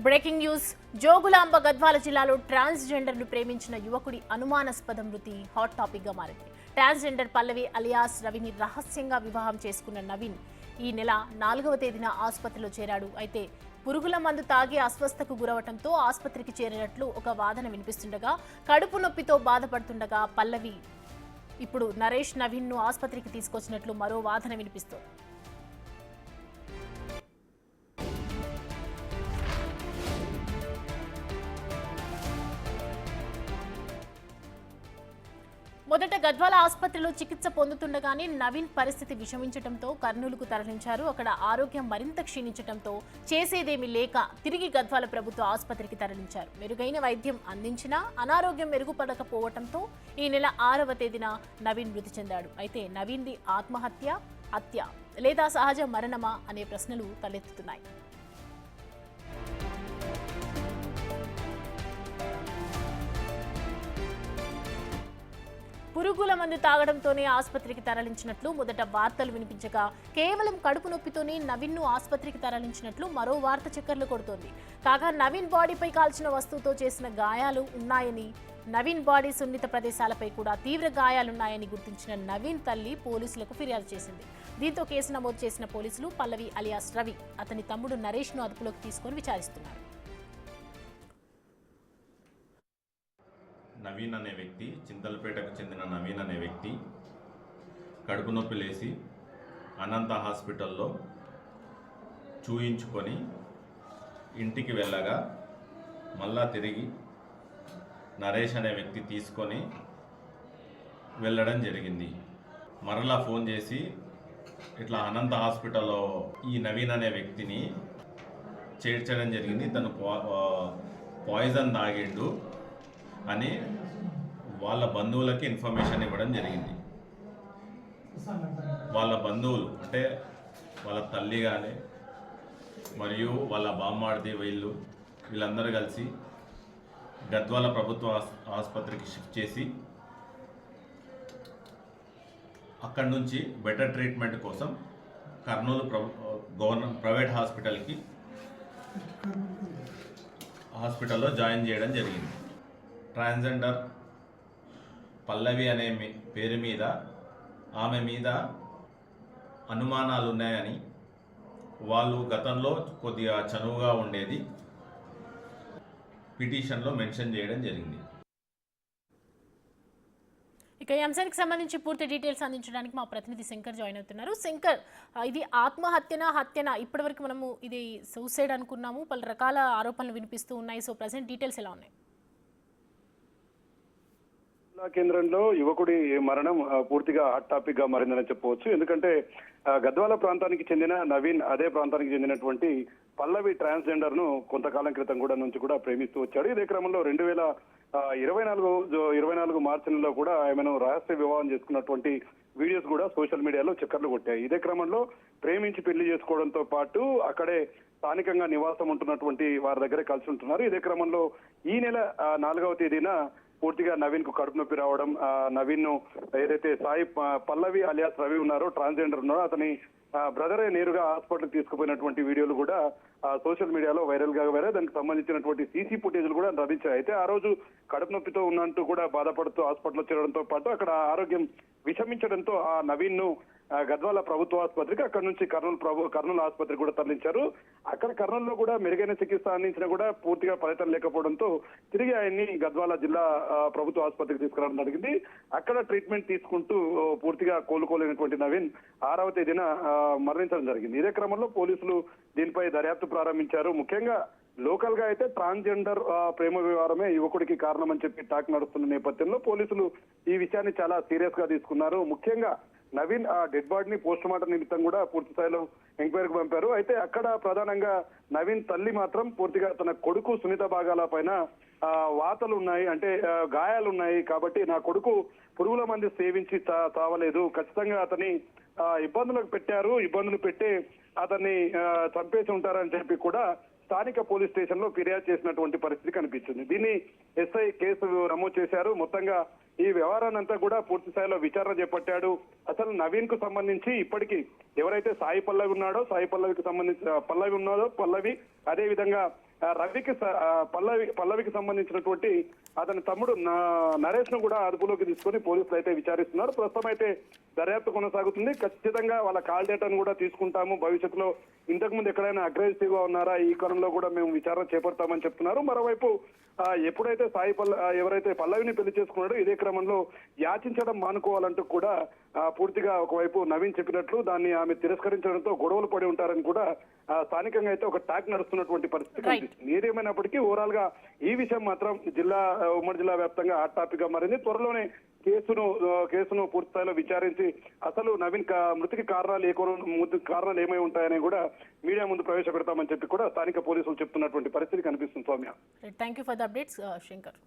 Breaking news. Jogulamba Gadwal జిల్లాలో ట్రాన్స్జెండర్ను ప్రేమించిన యువకుడి అనుమానాస్పద మృతి హాట్ టాపిక్ గా మారింది. ట్రాన్స్జెండర్ పల్లవి అలియాస్ రవిని రహస్యంగా వివాహం చేసుకున్న నవీన్ ఈ నెల 4వ తేదీన ఆసుపత్రిలో చేరాడు. అయితే పురుగుల మందు తాగి అస్వస్థకు గురవటంతో ఆసుపత్రికి చేరినట్లు ఒక వాదన వినిపిస్తుండగా, కడుపు నొప్పితో బాధపడుతుండగా పల్లవి ఇప్పుడు నరేష్ నవీన్ ను ఆసుపత్రికి తీసుకొచ్చినట్లు మరో వాదన వినిపిస్తోంది. మొదట గద్వాల ఆసుపత్రిలో చికిత్స పొందుతుండగానే నవీన్ పరిస్థితి విషమించడంతో కర్నూలుకు తరలించారు. అక్కడ ఆరోగ్యం మరింత క్షీణించడంతో చేసేదేమీ లేక తిరిగి గద్వాల ప్రభుత్వ ఆసుపత్రికి తరలించారు. మెరుగైన వైద్యం అందించినా అనారోగ్యం మెరుగుపడకపోవడంతో ఈ నెల 6వ తేదీన నవీన్ మృతి చెందాడు. అయితే నవీన్ది ఆత్మహత్య, హత్య లేదా సహజ మరణమా అనే ప్రశ్నలు తలెత్తుతున్నాయి. పురుగుల మందు తాగడంతోనే ఆసుపత్రికి తరలించినట్లు మొదట వార్తలు వినిపించగా, కేవలం కడుపు నొప్పితోనే నవీన్ను ఆసుపత్రికి తరలించినట్లు మరో వార్త చక్కర్లు కొడుతోంది. కాగా నవీన్ బాడీపై కాల్చిన వస్తువుతో చేసిన గాయాలు ఉన్నాయని, నవీన్ బాడీ సున్నిత ప్రదేశాలపై కూడా తీవ్ర గాయాలున్నాయని గుర్తించిన నవీన్ తల్లి పోలీసులకు ఫిర్యాదు చేసింది. దీంతో కేసు నమోదు చేసిన పోలీసులు పల్లవి అలియాస్ రవి, అతని తమ్ముడు నరేష్ ను అదుపులోకి తీసుకొని విచారిస్తున్నారు. నవీన్ అనే వ్యక్తి, చింతలపేటకు చెందిన నవీన్ అనే వ్యక్తి కడుపు నొప్పి లేసి అనంత హాస్పిటల్లో చూయించుకొని ఇంటికి వెళ్ళగా మళ్ళా తిరిగి నరేష్ అనే వ్యక్తి తీసుకొని వెళ్ళడం జరిగింది. మరలా ఫోన్ చేసి ఇట్లా అనంత హాస్పిటల్లో ఈ నవీన్ అనే వ్యక్తిని చేర్చడం జరిగింది, తను పాయిజన్ తాగిండు అని వాళ్ళ బంధువులకి ఇన్ఫర్మేషన్ ఇవ్వడం జరిగింది. వాళ్ళ బంధువులు అంటే వాళ్ళ తల్లి కానీ మరియు వాళ్ళ బామ్మాడిది వీళ్ళందరూ కలిసి గద్వాల ప్రభుత్వ ఆసుపత్రికి షిఫ్ట్ చేసి అక్కడి నుంచి బెటర్ ట్రీట్మెంట్ కోసం కర్నూలు ప్రైవేట్ హాస్పిటల్లో జాయిన్ చేయడం జరిగింది. ట్రాన్స్జెండర్ పల్లవి అనే పేరు మీద ఆమె మీద అనుమానాలు ఉన్నాయని, వాళ్ళు గతంలో కొద్దిగా చనువుగా ఉండేది పిటిషన్లో మెన్షన్ చేయడం జరిగింది. ఇక ఈ అంశానికి సంబంధించి పూర్తి డీటెయిల్స్ అందించడానికి మా ప్రతినిధి శంకర్ జాయిన్ అవుతున్నారు. శంకర్, ఇది ఆత్మహత్యనా హత్యనా? ఇప్పటివరకు మనము ఇది సూసైడ్ అనుకున్నాము, పలు రకాల ఆరోపణలు వినిపిస్తూ ఉన్నాయి. సో ప్రజెంట్ డీటెయిల్స్ ఎలా ఉన్నాయి? కేంద్రంలో యువకుడి మరణం పూర్తిగా హాట్ టాపిక్ గా మారిందని చెప్పవచ్చు. ఎందుకంటే గద్వాల ప్రాంతానికి చెందిన నవీన్ అదే ప్రాంతానికి చెందినటువంటి పల్లవి ట్రాన్స్జెండర్ ను కొంతకాలం క్రితం నుంచి కూడా ప్రేమిస్తూ వచ్చాడు. ఇదే క్రమంలో 2024 మార్చి నెలలో కూడా ఆమెను రహస్య వివాహం చేసుకున్నటువంటి వీడియోస్ కూడా సోషల్ మీడియాలో చక్కర్లు కొట్టాయి. ఇదే క్రమంలో ప్రేమించి పెళ్లి చేసుకోవడంతో పాటు అక్కడే స్థానికంగా నివాసం ఉంటున్నటువంటి వారి దగ్గర కలిసి ఉంటున్నారు. ఇదే క్రమంలో ఈ నెల 4వ తేదీన పూర్తిగా నవీన్ కు కడుపు నొప్పి రావడం, నవీన్ ను ఏదైతే పల్లవి అలియాస్ రవి ఉన్నారో, ట్రాన్స్జెండర్ ఉన్నారో, అతని బ్రదరే నేరుగా హాస్పిటల్ తీసుకుపోయినటువంటి వీడియోలు కూడా సోషల్ మీడియాలో వైరల్ గా దానికి సంబంధించినటువంటి సీసీ ఫుటేజ్లు కూడా లభించాయి. అయితే ఆ రోజు కడుపు నొప్పితో ఉన్నట్టు కూడా బాధపడుతూ హాస్పిటల్లో చేరడంతో పాటు అక్కడ ఆరోగ్యం విషమించడంతో ఆ నవీన్ ను గద్వాల ప్రభుత్వ ఆసుపత్రికి, అక్కడ నుంచి కర్నూలు ఆసుపత్రికి కూడా తరలించారు. అక్కడ కర్నూలులో కూడా మెరుగైన చికిత్స అందించినా కూడా పూర్తిగా ఫలితం లేకపోవడంతో తిరిగి ఆయన్ని గద్వాల జిల్లా ప్రభుత్వ ఆసుపత్రికి తీసుకురావడం జరిగింది. అక్కడ ట్రీట్మెంట్ తీసుకుంటూ పూర్తిగా కోలుకోలేనటువంటి నవీన్ 6వ తేదీన మరణించడం జరిగింది. ఇదే క్రమంలో పోలీసులు దీనిపై దర్యాప్తు ప్రారంభించారు. ముఖ్యంగా లోకల్ గా అయితే ట్రాన్స్జెండర్ ప్రేమ వ్యవహారమే యువకుడికి కారణం అని చెప్పి టాక్ నడుస్తున్న నేపథ్యంలో పోలీసులు ఈ విషయాన్ని చాలా సీరియస్ గా తీసుకున్నారు. ముఖ్యంగా నవీన్ ఆ డెడ్ బాడీని పోస్ట్ మార్టం నిమిత్తం కూడా పూర్తి స్థాయిలో ఎంక్వైరీకి పంపారు. అయితే అక్కడ ప్రధానంగా నవీన్ తల్లి మాత్రం పూర్తిగా తన కొడుకు సునీత భాగాల పైన వాతలు ఉన్నాయి, అంటే గాయాలు ఉన్నాయి, కాబట్టి నా కొడుకు పురుగుల మంది సేవించి చావలేదు, ఖచ్చితంగా అతని ఇబ్బందులు పెట్టి అతన్ని చంపేసి ఉంటారని చెప్పి కూడా స్థానిక పోలీస్ స్టేషన్ లో ఫిర్యాదు చేసినటువంటి పరిస్థితి కనిపిస్తుంది. దీన్ని ఎస్ఐ కేసు నమోదు చేశారు. మొత్తంగా ఈ వ్యవహారాన్ని అంతా కూడా పూర్తి స్థాయిలో విచారణ చేపట్టాడు. అసలు నవీన్ కు సంబంధించి ఇప్పటికీ ఎవరైతే సాయి పల్లవి ఉన్నాడో, సాయి పల్లవికి సంబంధించి పల్లవి అదే విధంగా రవికి పల్లవికి సంబంధించినటువంటి అతని తమ్ముడు నరేష్ ను కూడా అదుపులోకి తీసుకొని పోలీసులు అయితే విచారిస్తున్నారు. ప్రస్తుతం అయితే దర్యాప్తు కొనసాగుతుంది. ఖచ్చితంగా వాళ్ళ కాల్ డేటాను కూడా తీసుకుంటాము. భవిష్యత్తులో ఇంతకుముందు ఎక్కడైనా అగ్రెసివ్ గా ఉన్నారా ఈ కోణంలో కూడా మేము విచారణ చేపడతామని చెప్తున్నారు. మరోవైపు ఎప్పుడైతే ఎవరైతే పల్లవిని పెళ్లి చేసుకున్నాడో ఇదే క్రమంలో యాచించడం మానుకోవాలంటూ కూడా పూర్తిగా ఒకవైపు నవీన్ చెప్పినట్లు దాన్ని ఆమె తిరస్కరించడంతో గొడవలు పడి ఉంటారని కూడా స్థానికంగా అయితే ఒక టాక్ నడుస్తున్నటువంటి పరిస్థితి కనిపిస్తుంది. ఏదేమైనప్పటికీ ఓవరాల్ గా ఈ విషయం మాత్రం ఉమ్మడి జిల్లా వ్యాప్తంగా హాట్ టాపిక్ గా మారింది. త్వరలోనే కేసును పూర్తి స్థాయిలో విచారించి అసలు నవీన్ మృతికి కారణాలు ఏమై ఉంటాయని కూడా మీడియా ముందు ప్రవేశపెడతామని చెప్పి కూడా స్థానిక పోలీసులు చెప్తున్నటువంటి పరిస్థితి కనిపిస్తుంది. Soumya, thank you for the updates Shankar.